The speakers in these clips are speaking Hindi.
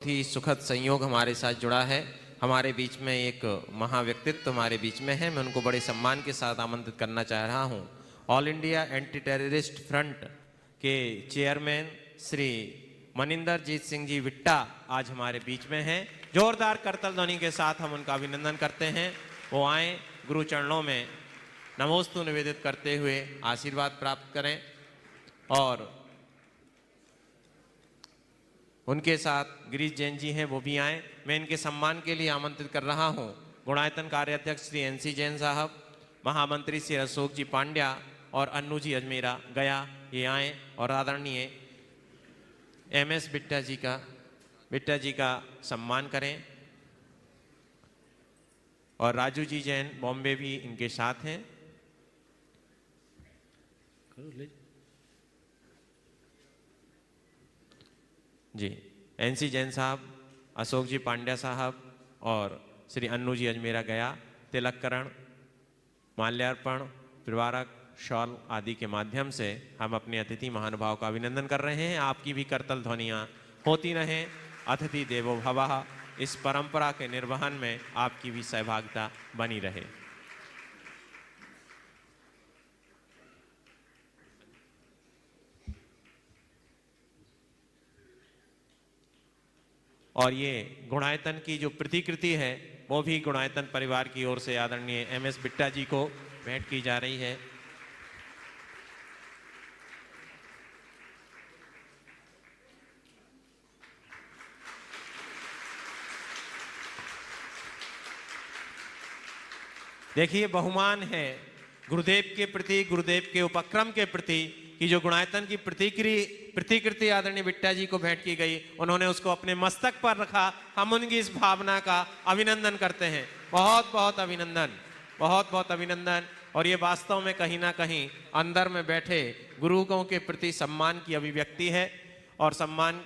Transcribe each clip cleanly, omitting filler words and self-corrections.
ही सुखद संयोग हमारे साथ जुड़ा है। हमारे बीच में एक महाव्यक्तित्व हमारे बीच में है। मैं उनको बड़े सम्मान के साथ आमंत्रित करना चाह रहा हूँ। All India anti terrorist front के चेयरमैन श्री मनिंदर जीत सिंह जी विट्टा आज हमारे बीच में हैं। जोरदार करतल ध्वनि के साथ हम उनका अभिनंदन करते हैं। वो आए, गुरु चरणों में नमोस्तु निवेदित करते हुए आशीर्वाद प्राप्त करें और उनके साथ गिरीश जैन जी हैं, वो भी आए। मैं इनके सम्मान के लिए आमंत्रित कर रहा हूं गुणायतन कार्याध्यक्ष श्री एनसी जैन साहब, महामंत्री श्री अशोक जी पांड्या और अन्नू जी अजमेरा गया, ये आए और आदरणीय एमएस बिट्टा जी का सम्मान करें। और राजू जी जैन बॉम्बे भी इनके साथ हैं। जी, एनसी जैन साहब, अशोक जी पांड्या साहब और श्री अन्नू जी अजमेरा गया तिलककरण, माल्यार्पण, त्रिवारक, शॉल आदि के माध्यम से हम अपने अतिथि महानुभाव का अभिनंदन कर रहे हैं। आपकी भी करतल ध्वनियाँ होती रहें। अतिथि देवो भवः, इस परंपरा के निर्वहन में आपकी भी सहभागिता बनी रहे। और ये गुणायतन की जो प्रतिकृति है वो भी गुणायतन परिवार की ओर से आदरणीय एमएस बिट्टा जी को भेंट की जा रही है। देखिए, बहुमान है गुरुदेव के प्रति, गुरुदेव के उपक्रम के प्रति कि जो गुणायतन की प्रतिकृति आदरणीय बिट्टा जी को भेंट की गई, उन्होंने उसको अपने मस्तक पर रखा। हम उनकी इस भावना का अभिनंदन करते हैं। बहुत बहुत अभिनंदन, बहुत बहुत अभिनंदन। और ये वास्तव में कहीं ना कहीं अंदर में बैठे गुरुओं के प्रति सम्मान की अभिव्यक्ति है। और सम्मान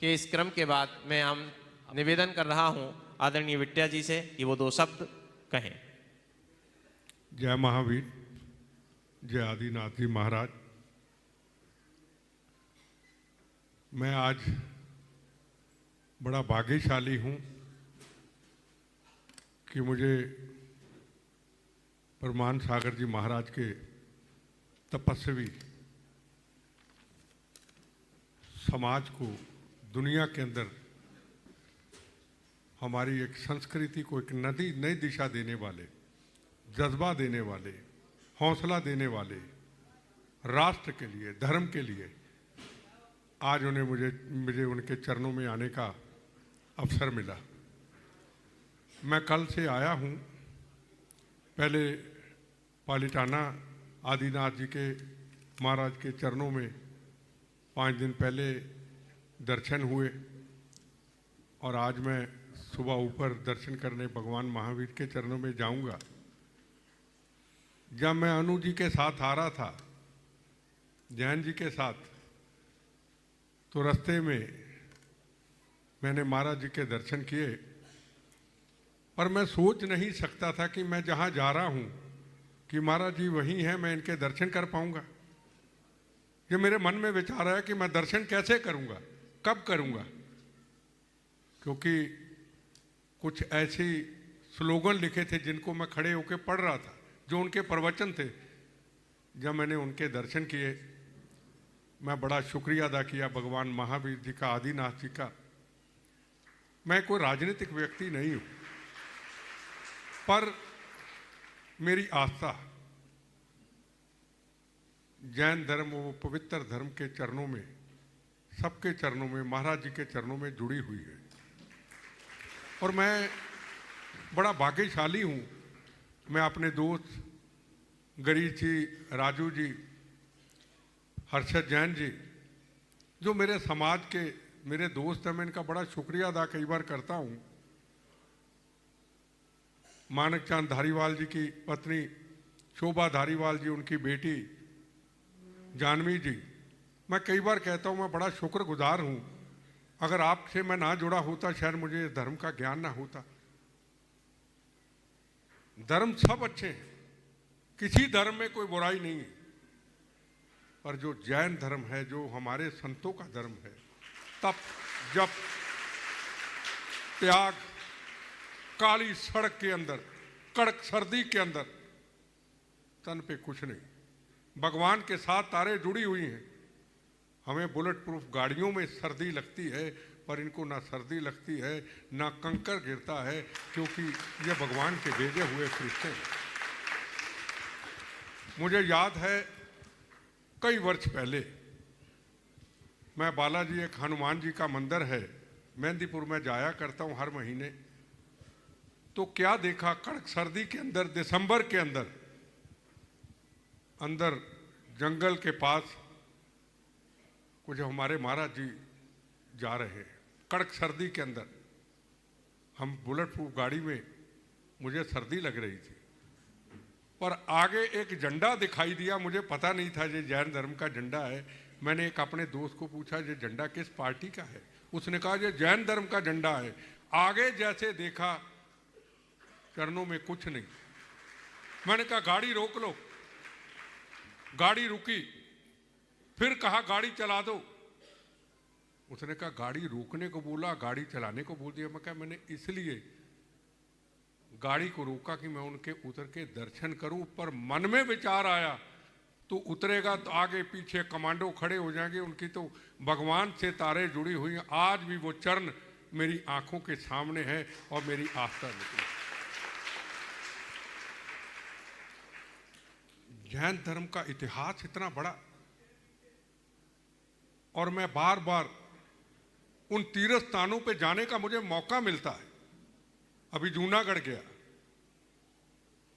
के इस क्रम के बाद मैं निवेदन कर रहा हूँ आदरणीय बिट्टा जी से कि वो दो शब्द कहें। जय महावीर, जय आदिनाथ जी महाराज। मैं आज बड़ा भाग्यशाली हूँ कि मुझे परमान सागर जी महाराज के तपस्वी समाज को दुनिया के अंदर हमारी एक संस्कृति को एक नई दिशा देने वाले, जज्बा देने वाले, हौसला देने वाले, राष्ट्र के लिए, धर्म के लिए आज उन्हें मुझे उनके चरणों में आने का अवसर मिला। मैं कल से आया हूँ। पहले पालिटाना आदिनाथ जी के महाराज के चरणों में 5 दिन पहले दर्शन हुए और आज मैं सुबह ऊपर दर्शन करने भगवान महावीर के चरणों में जाऊंगा। जब मैं अनु जी के साथ आ रहा था, जैन जी के साथ, तो रास्ते में मैंने महाराज जी के दर्शन किए। पर मैं सोच नहीं सकता था कि मैं जहाँ जा रहा हूँ कि महाराज जी वहीं हैं, मैं इनके दर्शन कर पाऊँगा। ये मेरे मन में विचार आया कि मैं दर्शन कैसे करूँगा, कब करूँगा, क्योंकि कुछ ऐसी स्लोगन लिखे थे जिनको मैं खड़े होकर पढ़ रहा था, जो उनके प्रवचन थे। जब मैंने उनके दर्शन किए, मैं बड़ा शुक्रिया अदा किया भगवान महावीर जी का, आदिनाथ जी का। मैं कोई राजनीतिक व्यक्ति नहीं हूँ, पर मेरी आस्था जैन धर्म, वो पवित्र धर्म के चरणों में, सबके चरणों में, महाराज जी के चरणों में जुड़ी हुई है। और मैं बड़ा भाग्यशाली हूँ। मैं अपने दोस्त गिरीश जी, राजू जी, हर्षद जैन जी, जो मेरे समाज के मेरे दोस्त हैं, मैं इनका बड़ा शुक्रिया अदा कई बार करता हूँ। मानक चांद धारीवाल जी की पत्नी शोभा धारीवाल जी, उनकी बेटी जानवी जी, मैं कई बार कहता हूँ मैं बड़ा शुक्रगुजार हूँ। अगर आपसे मैं ना जुड़ा होता, शायद मुझे इस धर्म का ज्ञान ना होता। धर्म सब अच्छे हैं, किसी धर्म में कोई बुराई नहीं है, पर जो जैन धर्म है, जो हमारे संतों का धर्म है, तप जप त्याग, काली सड़क के अंदर, कड़क सर्दी के अंदर, तन पे कुछ नहीं, भगवान के साथ तारे जुड़ी हुई हैं। हमें बुलेट प्रूफ गाड़ियों में सर्दी लगती है, पर इनको ना सर्दी लगती है ना कंकर गिरता है, क्योंकि ये भगवान के भेजे हुए फरिश्ते हैं। मुझे याद है कई वर्ष पहले मैं बालाजी, एक हनुमान जी का मंदिर है मेहंदीपुर में, जाया करता हूँ हर महीने। तो क्या देखा, कड़क सर्दी के अंदर, दिसंबर के अंदर, अंदर जंगल के पास कुछ हमारे महाराज जी जा रहे हैं, कड़क सर्दी के अंदर। हम बुलेट प्रूफ गाड़ी में, मुझे सर्दी लग रही थी, पर आगे एक झंडा दिखाई दिया। मुझे पता नहीं था ये जैन धर्म का झंडा है। मैंने एक अपने दोस्त को पूछा, ये झंडा किस पार्टी का है? उसने कहा ये जैन धर्म का झंडा है। आगे जैसे देखा, चरणों में कुछ नहीं। मैंने कहा गाड़ी रोक लो। गाड़ी रुकी, फिर कहा गाड़ी चला दो। उसने कहा गाड़ी रोकने को बोला, गाड़ी चलाने को बोल दिया। मैं कहा मैंने इसलिए गाड़ी को रोका कि मैं उनके उतर के दर्शन करूं, पर मन में विचार आया तो उतरेगा तो आगे पीछे कमांडो खड़े हो जाएंगे, उनकी तो भगवान से तारे जुड़ी हुई हैं। आज भी वो चरण मेरी आंखों के सामने है और मेरी आस्था निकली। जैन धर्म का इतिहास इतना बड़ा, और मैं बार बार उन तीर्थ स्थानों पे जाने का मुझे मौका मिलता है। अभी जूनागढ़ गया,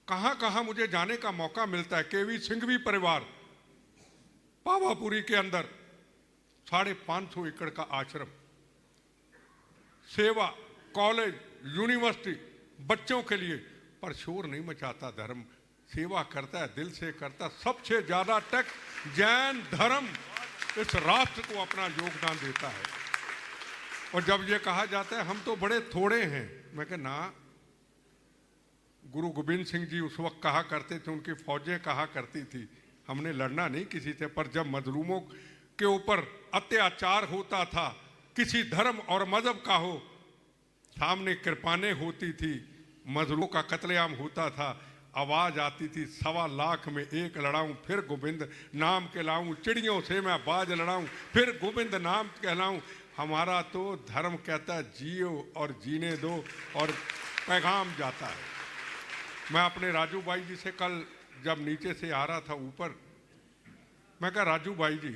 कहां कहां मुझे जाने का मौका मिलता है। केवी सिंघवी परिवार, पावापुरी के अंदर 550 एकड़ का आश्रम, सेवा, कॉलेज, यूनिवर्सिटी, बच्चों के लिए, पर शोर नहीं मचाता धर्म, सेवा करता है, दिल से करता। सबसे ज्यादा टैक्स जैन धर्म इस राष्ट्र को अपना योगदान देता है। और जब ये कहा जाता है हम तो बड़े थोड़े हैं, मैं कहा ना, गुरु गोविंद सिंह जी उस वक्त कहा करते थे, उनकी फौजें कहा करती थी, हमने लड़ना नहीं किसी से, पर जब मजलूमों के ऊपर अत्याचार होता था, किसी धर्म और मजहब का हो, सामने कृपानें होती थी, मजलूमों का कत्लेआम होता था, आवाज आती थी 1.25 लाख में एक लड़ाऊं, फिर गोविंद नाम कहलाऊं, चिड़ियों से मैं बाज लड़ाऊं, फिर गोविंद नाम कहलाऊं। हमारा तो धर्म कहता है जियो और जीने दो, और पैगाम जाता है। मैं अपने राजू भाई जी से कल जब नीचे से आ रहा था ऊपर, मैं कहा राजू भाई जी,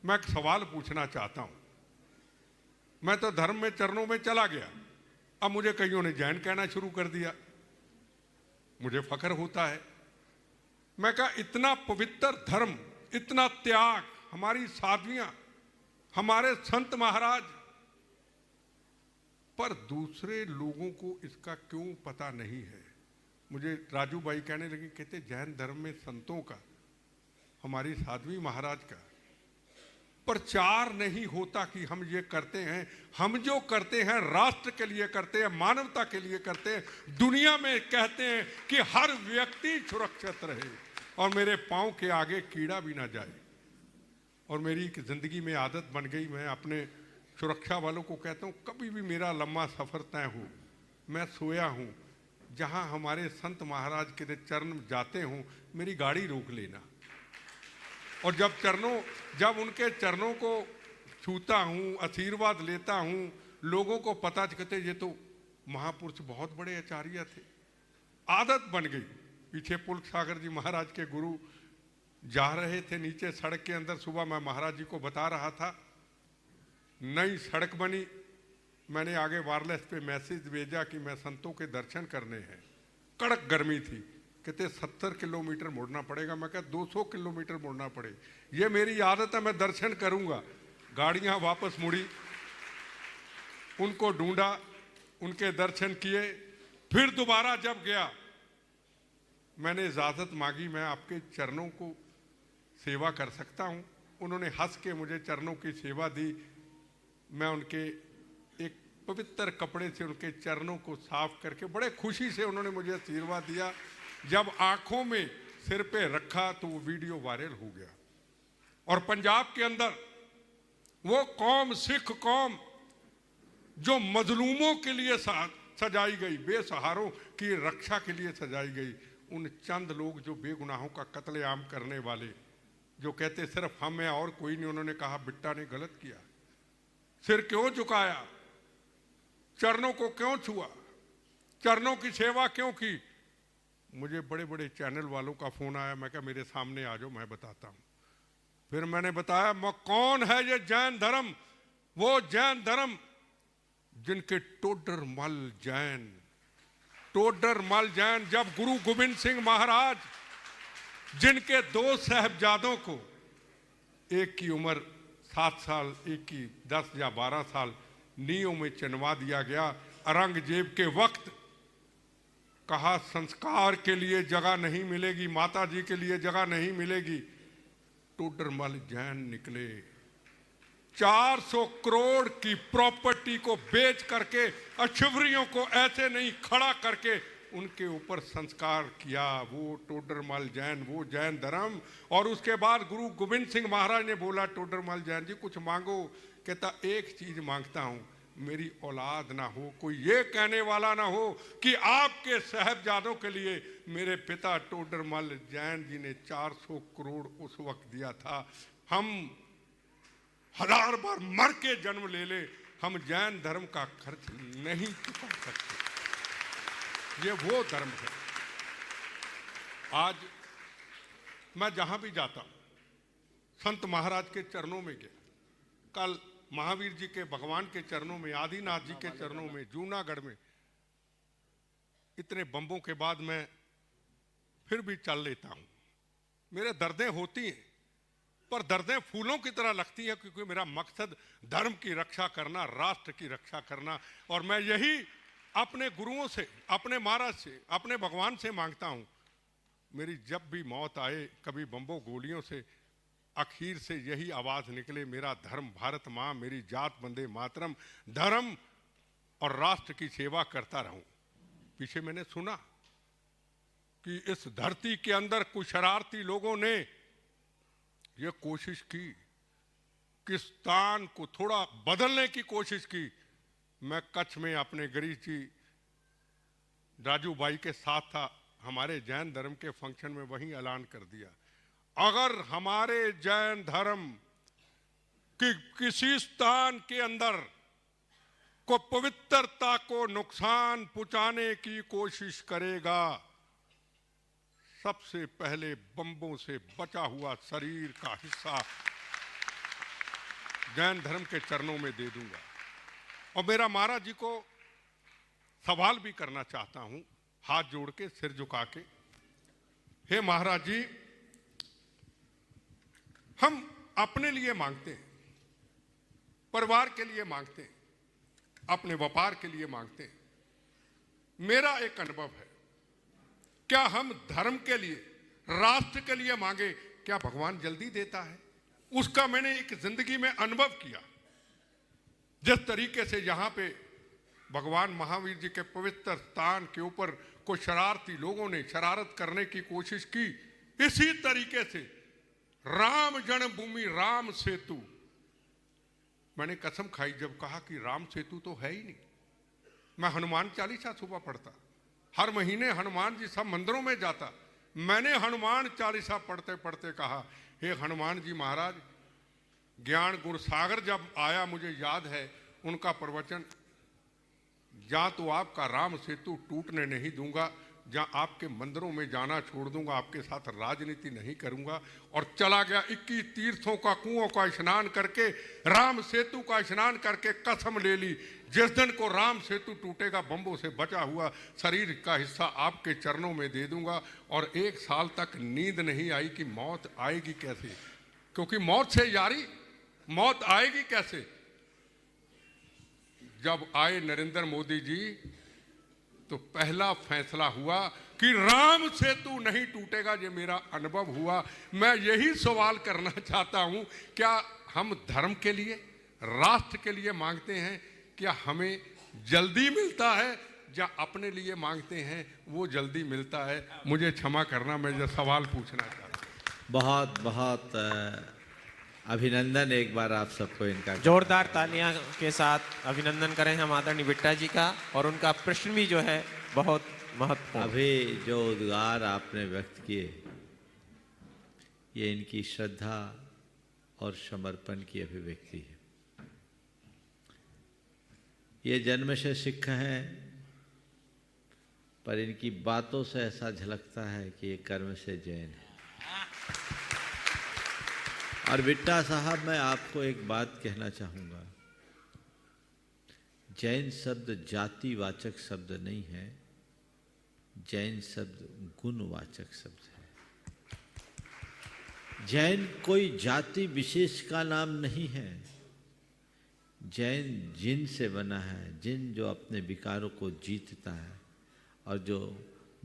मैं एक सवाल पूछना चाहता हूं। मैं तो धर्म में चरणों में चला गया, अब मुझे कईयों ने जैन कहना शुरू कर दिया, मुझे फख्र होता है। मैं कहा इतना पवित्र धर्म, इतना त्याग, हमारी साधवियां, हमारे संत महाराज, पर दूसरे लोगों को इसका क्यों पता नहीं है। मुझे राजू भाई कहने लगे, कहते जैन धर्म में संतों का, हमारी साध्वी महाराज का प्रचार नहीं होता कि हम ये करते हैं। हम जो करते हैं राष्ट्र के लिए करते हैं, मानवता के लिए करते हैं, दुनिया में कहते हैं कि हर व्यक्ति सुरक्षित रहे और मेरे पांव के आगे कीड़ा भी ना जाए। और मेरी एक जिंदगी में आदत बन गई, मैं अपने सुरक्षा वालों को कहता हूँ, कभी भी मेरा लंबा सफर तय हो, मैं सोया हूँ, जहाँ हमारे संत महाराज के चरण जाते हों, मेरी गाड़ी रोक लेना। और जब उनके चरणों को छूता हूँ, आशीर्वाद लेता हूँ, लोगों को पता चलते ये तो महापुरुष बहुत बड़े आचार्य थे। आदत बन गई। पीछे पुलक सागर जी महाराज के गुरु जा रहे थे नीचे सड़क के अंदर, सुबह मैं महाराज जी को बता रहा था, नई सड़क बनी, मैंने आगे वायरलेस पे मैसेज भेजा कि मैं संतों के दर्शन करने हैं। कड़क गर्मी थी, कहते 70 किलोमीटर मुड़ना पड़ेगा। मैं कहा 200 किलोमीटर मुड़ना पड़े, ये मेरी आदत है, मैं दर्शन करूंगा। गाड़ियां वापस मुड़ी, उनको ढूंढा, उनके दर्शन किए। फिर दोबारा जब गया, मैंने इजाजत मांगी, मैं आपके चरणों को सेवा कर सकता हूं। उन्होंने हंस के मुझे चरणों की सेवा दी। मैं उनके एक पवित्र कपड़े से उनके चरणों को साफ करके बड़े खुशी से उन्होंने मुझे आशीर्वाद दिया। जब आंखों में सिर पे रखा तो वो वीडियो वायरल हो गया। और पंजाब के अंदर वो कौम, सिख कौम, जो मजलूमों के लिए सजाई गई, बेसहारों की रक्षा के लिए सजाई गई, उन चंद लोग जो बेगुनाहों का कत्लेआम करने वाले, जो कहते सिर्फ हम हैं और कोई नहीं, उन्होंने कहा बिट्टा ने गलत किया, सिर क्यों झुकाया, चरणों को क्यों छुआ, चरणों की सेवा क्यों की। मुझे बड़े बड़े चैनल वालों का फोन आया, मैं कहा मेरे सामने आ जाओ, मैं बताता हूं। फिर मैंने बताया कौन है ये जैन धर्म, वो जैन धर्म जिनके टोडरमल जैन जब गुरु गोविंद सिंह महाराज, जिनके 2 साहबजादों को, एक की उम्र 7 साल, एक की 10 या 12 साल, नींव में चिनवा दिया गया औरंगजेब के वक्त। कहा संस्कार के लिए जगह नहीं मिलेगी, माता जी के लिए जगह नहीं मिलेगी। टोडरमल जैन निकले, 400 करोड़ की प्रॉपर्टी को बेच करके, अशुभरियों को ऐसे नहीं खड़ा करके उनके ऊपर संस्कार किया। वो टोडरमल जैन, वो जैन धर्म। और उसके बाद गुरु गोविंद सिंह महाराज ने बोला, टोडरमल जैन जी कुछ मांगो। कहता एक चीज मांगता हूं, मेरी औलाद ना हो, कोई ये कहने वाला ना हो कि आपके साहबजादों के लिए मेरे पिता टोडरमल जैन जी ने 400 करोड़ उस वक्त दिया था, हम 1000 बार मर के जन्म ले ले, हम जैन धर्म का खर्च नहीं चुका सकते। ये वो धर्म है। आज मैं जहां भी जाता हूं, संत महाराज के चरणों में गया, कल महावीर जी के भगवान के चरणों में, आदिनाथ जी के चरणों में, जूनागढ़ में। इतने बम्बों के बाद मैं फिर भी चल लेता हूं। मेरे दर्दें होती हैं, पर दर्दें फूलों की तरह लगती हैं, क्योंकि मेरा मकसद धर्म की रक्षा करना, राष्ट्र की रक्षा करना। और मैं यही अपने गुरुओं से, अपने महाराज से, अपने भगवान से मांगता हूं, मेरी जब भी मौत आए, कभी बम्बों गोलियों से, आखिर से यही आवाज निकले, मेरा धर्म भारत मां, मेरी जात वंदे मातरम, धर्म और राष्ट्र की सेवा करता रहूं। पीछे मैंने सुना कि इस धरती के अंदर कुछ शरारती लोगों ने यह कोशिश की कि स्थान को थोड़ा बदलने की कोशिश की। मैं कच्छ में अपने गिरीश जी राजू भाई के साथ था, हमारे जैन धर्म के फंक्शन में वहीं ऐलान कर दिया, अगर हमारे जैन धर्म की किसी स्थान के अंदर को पवित्रता को नुकसान पहुंचाने की कोशिश करेगा, सबसे पहले बम्बों से बचा हुआ शरीर का हिस्सा जैन धर्म के चरणों में दे दूंगा। और मेरा महाराज जी को सवाल भी करना चाहता हूं, हाथ जोड़ के, सिर झुका के। हे महाराज जी, हम अपने लिए मांगते हैं, परिवार के लिए मांगते हैं, अपने व्यापार के लिए मांगते हैं। मेरा एक अनुभव है, क्या हम धर्म के लिए, राष्ट्र के लिए मांगे, क्या भगवान जल्दी देता है? उसका मैंने एक जिंदगी में अनुभव किया। जिस तरीके से यहां पे भगवान महावीर जी के पवित्र स्थान के ऊपर कुछ शरारती लोगों ने शरारत करने की कोशिश की, इसी तरीके से राम जन्मभूमि, राम सेतु, मैंने कसम खाई जब कहा कि राम सेतु तो है ही नहीं। मैं हनुमान चालीसा सुबह पढ़ता, हर महीने हनुमान जी सब मंदिरों में जाता। मैंने हनुमान चालीसा पढ़ते पढ़ते कहा, हे हनुमान जी महाराज, ज्ञान गुण सागर जब आया, मुझे याद है उनका प्रवचन, जहां तो आपका राम सेतु टूटने नहीं दूंगा, जहां आपके मंदिरों में जाना छोड़ दूंगा, आपके साथ राजनीति नहीं करूंगा। और चला गया 21 तीर्थों का, कुओं का स्नान करके, राम सेतु का स्नान करके कसम ले ली, जिस दिन को राम सेतु टूटेगा, बम्बों से बचा हुआ शरीर का हिस्सा आपके चरणों में दे दूंगा। और 1 साल तक नींद नहीं आई कि मौत आएगी कैसे, क्योंकि मौत से यारी, मौत आएगी कैसे। जब आए नरेंद्र मोदी जी, तो पहला फैसला हुआ कि राम सेतु नहीं टूटेगा। ये मेरा अनुभव हुआ। मैं यही सवाल करना चाहता हूं, क्या हम धर्म के लिए, राष्ट्र के लिए मांगते हैं, क्या हमें जल्दी मिलता है, या अपने लिए मांगते हैं वो जल्दी मिलता है? मुझे क्षमा करना, मैं जो सवाल पूछना चाहता हूं। बहुत बहुत अभिनंदन एक बार आप सबको इनका। जोरदार तालियां के साथ अभिनंदन करें हम आदरणीय बिट्टा जी का। और उनका प्रश्न भी जो है बहुत महत्वपूर्ण। अभी जो उद्गार आपने व्यक्त किए, ये इनकी श्रद्धा और समर्पण की अभिव्यक्ति है। ये जन्म से सिख हैं, पर इनकी बातों से ऐसा झलकता है कि ये कर्म से जैन है। और बिट्टा साहब, मैं आपको एक बात कहना चाहूँगा, जैन शब्द जातिवाचक शब्द नहीं है, जैन शब्द गुणवाचक शब्द है। जैन कोई जाति विशेष का नाम नहीं है। जैन जिन से बना है, जिन जो अपने विकारों को जीतता है, और जो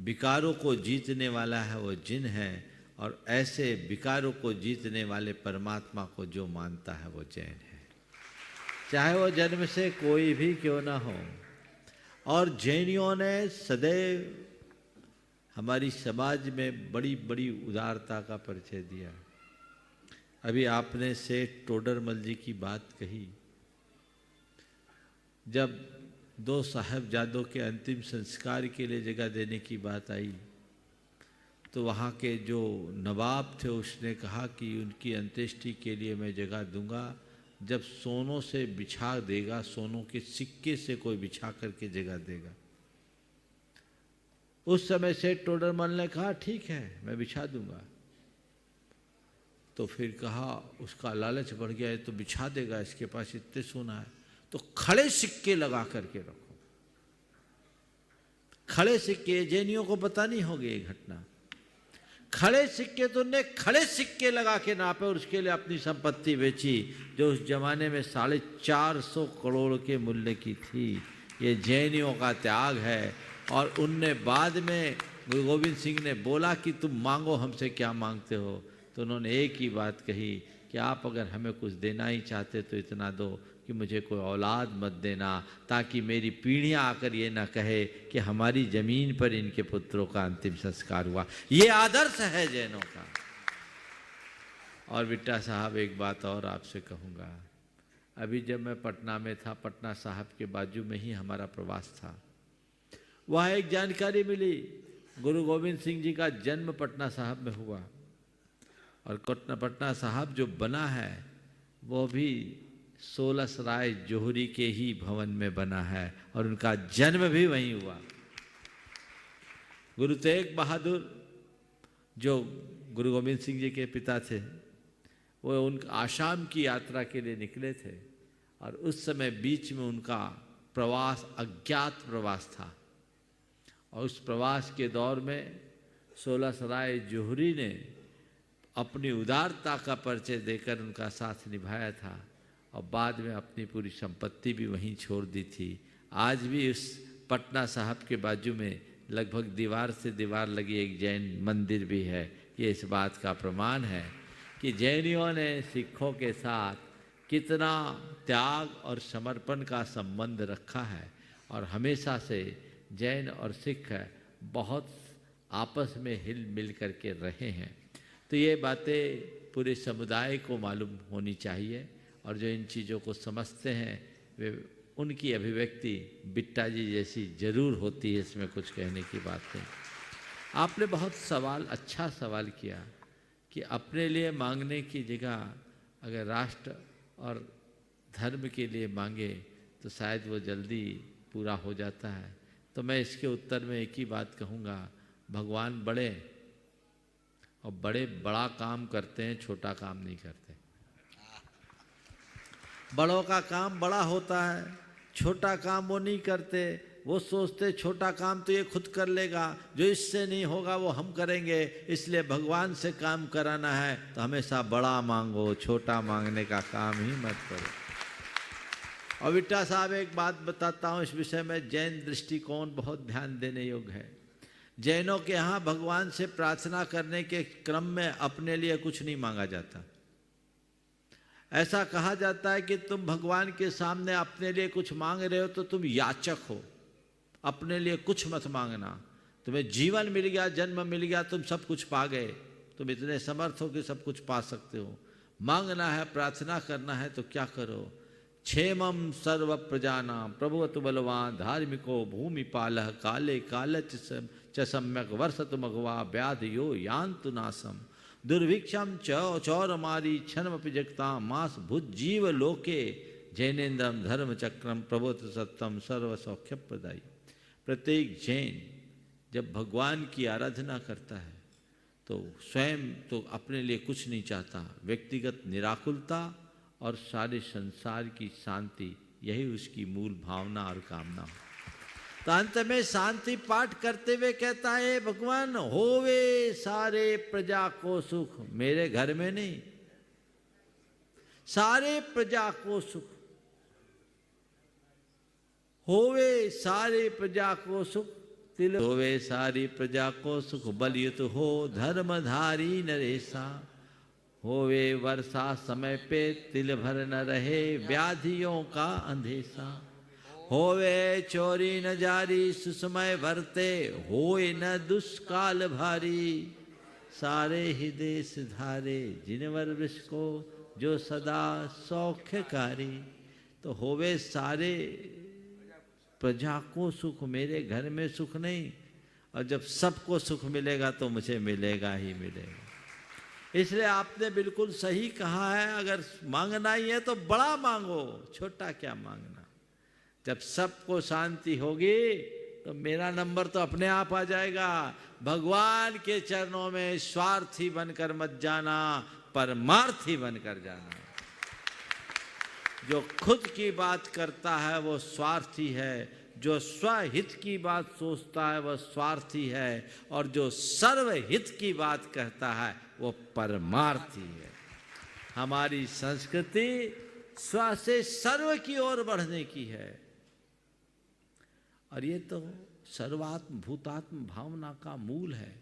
विकारों को जीतने वाला है वो जिन है, और ऐसे विकारों को जीतने वाले परमात्मा को जो मानता है वो जैन है, चाहे वो जन्म से कोई भी क्यों ना हो। और जैनियों ने सदैव हमारी समाज में बड़ी बड़ी उदारता का परिचय दिया। अभी आपने सेठ टोडरमल जी की बात कही। जब 2 साहबजादों के अंतिम संस्कार के लिए जगह देने की बात आई, तो वहाँ के जो नवाब थे उसने कहा कि उनकी अंत्येष्टि के लिए मैं जगह दूंगा जब सोनों से बिछा देगा, सोनों के सिक्के से कोई बिछा करके जगह देगा। उस समय सेठ टोडरमल ने कहा ठीक है मैं बिछा दूंगा। तो फिर कहा, उसका लालच बढ़ गया, ये तो बिछा देगा, इसके पास इतने सोना है, तो खड़े सिक्के लगा करके रखो। खड़े सिक्के, जैनियों को पता नहीं होगी ये घटना। खड़े सिक्के तो ने खड़े सिक्के लगा के नापे और उसके लिए अपनी संपत्ति बेची, जो उस जमाने में 450 करोड़ के मूल्य की थी। ये जैनियों का त्याग है। और उनने बाद में गुरु गोविंद सिंह ने बोला कि तुम मांगो, हमसे क्या मांगते हो? तो उन्होंने एक ही बात कही कि आप अगर हमें कुछ देना ही चाहते तो इतना दो कि मुझे कोई औलाद मत देना, ताकि मेरी पीढ़ियां आकर ये ना कहे कि हमारी ज़मीन पर इनके पुत्रों का अंतिम संस्कार हुआ। ये आदर्श है जैनों का। और बिट्टा साहब, एक बात और आपसे कहूँगा। अभी जब मैं पटना में था, पटना साहब के बाजू में ही हमारा प्रवास था, वहाँ एक जानकारी मिली, गुरु गोविंद सिंह जी का जन्म पटना साहब में हुआ। और पटना साहब जो बना है वो भी 16 सराय जोहरी के ही भवन में बना है, और उनका जन्म भी वहीं हुआ। गुरु तेग बहादुर जो गुरु गोविंद सिंह जी के पिता थे, वो उनका आसाम की यात्रा के लिए निकले थे, और उस समय बीच में उनका प्रवास अज्ञात प्रवास था। और उस प्रवास के दौर में 16 सराय जोहरी ने अपनी उदारता का परिचय देकर उनका साथ निभाया था, और बाद में अपनी पूरी संपत्ति भी वहीं छोड़ दी थी। आज भी उस पटना साहब के बाजू में लगभग दीवार से दीवार लगी एक जैन मंदिर भी है। ये इस बात का प्रमाण है कि जैनियों ने सिखों के साथ कितना त्याग और समर्पण का संबंध रखा है, और हमेशा से जैन और सिख बहुत आपस में हिल मिल करके रहे हैं। तो ये बातें पूरे समुदाय को मालूम होनी चाहिए, और जो इन चीज़ों को समझते हैं वे उनकी अभिव्यक्ति बिट्टा जी जैसी जरूर होती है, इसमें कुछ कहने की बात नहीं। आपने बहुत अच्छा सवाल किया कि अपने लिए मांगने की जगह अगर राष्ट्र और धर्म के लिए मांगे तो शायद वो जल्दी पूरा हो जाता है। तो मैं इसके उत्तर में एक ही बात कहूँगा, भगवान बड़े और बड़ा काम करते हैं, छोटा काम नहीं करते। बड़ों का काम बड़ा होता है, छोटा काम वो नहीं करते। वो सोचते छोटा काम तो ये खुद कर लेगा, जो इससे नहीं होगा वो हम करेंगे, इसलिए भगवान से काम कराना है तो हमेशा बड़ा मांगो, छोटा मांगने का काम ही मत करो। और बिट्टा साहब, एक बात बताता हूँ, इस विषय में जैन दृष्टिकोण बहुत ध्यान देने योग्य है। जैनों के यहाँ भगवान से प्रार्थना करने के क्रम में अपने लिए कुछ नहीं मांगा जाता। ऐसा कहा जाता है कि तुम भगवान के सामने अपने लिए कुछ मांग रहे हो तो तुम याचक हो, अपने लिए कुछ मत मांगना। तुम्हें जीवन मिल गया, जन्म मिल गया, तुम सब कुछ पा गए, तुम इतने समर्थ हो कि सब कुछ पा सकते हो। मांगना है, प्रार्थना करना है तो क्या करो? क्षेमम सर्व प्रजानां प्रभुवतु बलवान धार्मिको भूमिपालः काले कालच च सम्यक वर्षतु मघवा व्याधियो यान्तु नासम दुर्भिक्षम चौरमारी क्षणमपि जगता मास भुज्जीव लोके जैनेन्द्रम धर्म चक्रम प्रभुवतु सत्यम सर्व सौख्य प्रदायी। प्रत्येक जैन जब भगवान की आराधना करता है तो स्वयं तो अपने लिए कुछ नहीं चाहता, व्यक्तिगत निराकुलता और सारे संसार की शांति, यही उसकी मूल भावना और कामना हो। तो अंत में शांति पाठ करते हुए कहता है, भगवान होवे सारे प्रजा को सुख, मेरे घर में नहीं, सारे प्रजा को सुख, होवे सारे प्रजा को सुख, तिल होवे सारी प्रजा को सुख, बलयुत हो धर्मधारी नरेशा, होवे वर्षा समय पे तिल भर न रहे व्याधियों का अंधेसा, होवे चोरी न जारी सुसमय भरते, होए न दुष्काल भारी, सारे ही देश धारे जिनवर वृष को जो सदा सौख्यकारी। तो होवे सारे प्रजा को सुख, मेरे घर में सुख नहीं, और जब सबको सुख मिलेगा तो मुझे मिलेगा ही मिलेगा। इसलिए आपने बिल्कुल सही कहा है, अगर मांगना ही है तो बड़ा मांगो, छोटा क्या मांगना। जब सबको शांति होगी तो मेरा नंबर तो अपने आप आ जाएगा। भगवान के चरणों में स्वार्थी बनकर मत जाना, परमार्थी बनकर जाना। जो खुद की बात करता है वो स्वार्थी है, जो स्वहित की बात सोचता है वह स्वार्थी है, और जो सर्वहित की बात कहता है वो परमार्थी है। हमारी संस्कृति स्व से सर्व की ओर बढ़ने की है, और ये तो सर्वात्म भूतात्म भावना का मूल है।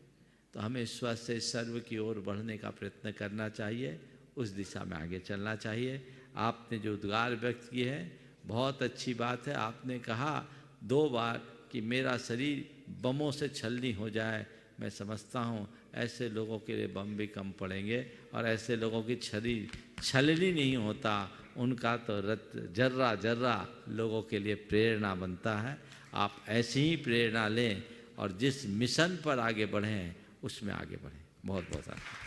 तो हमें स्व से सर्व की ओर बढ़ने का प्रयत्न करना चाहिए, उस दिशा में आगे चलना चाहिए। आपने जो उद्गार व्यक्त किए हैं बहुत अच्छी बात है। आपने कहा 2 बार कि मेरा शरीर बमों से छलनी हो जाए। मैं समझता हूँ ऐसे लोगों के लिए बम भी कम पड़ेंगे, और ऐसे लोगों की शरीर छलनी नहीं होता, उनका तो रत जर्रा जर्रा लोगों के लिए प्रेरणा बनता है। आप ऐसी ही प्रेरणा लें और जिस मिशन पर आगे बढ़ें उसमें आगे बढ़ें। बहुत बहुत धन्यवाद।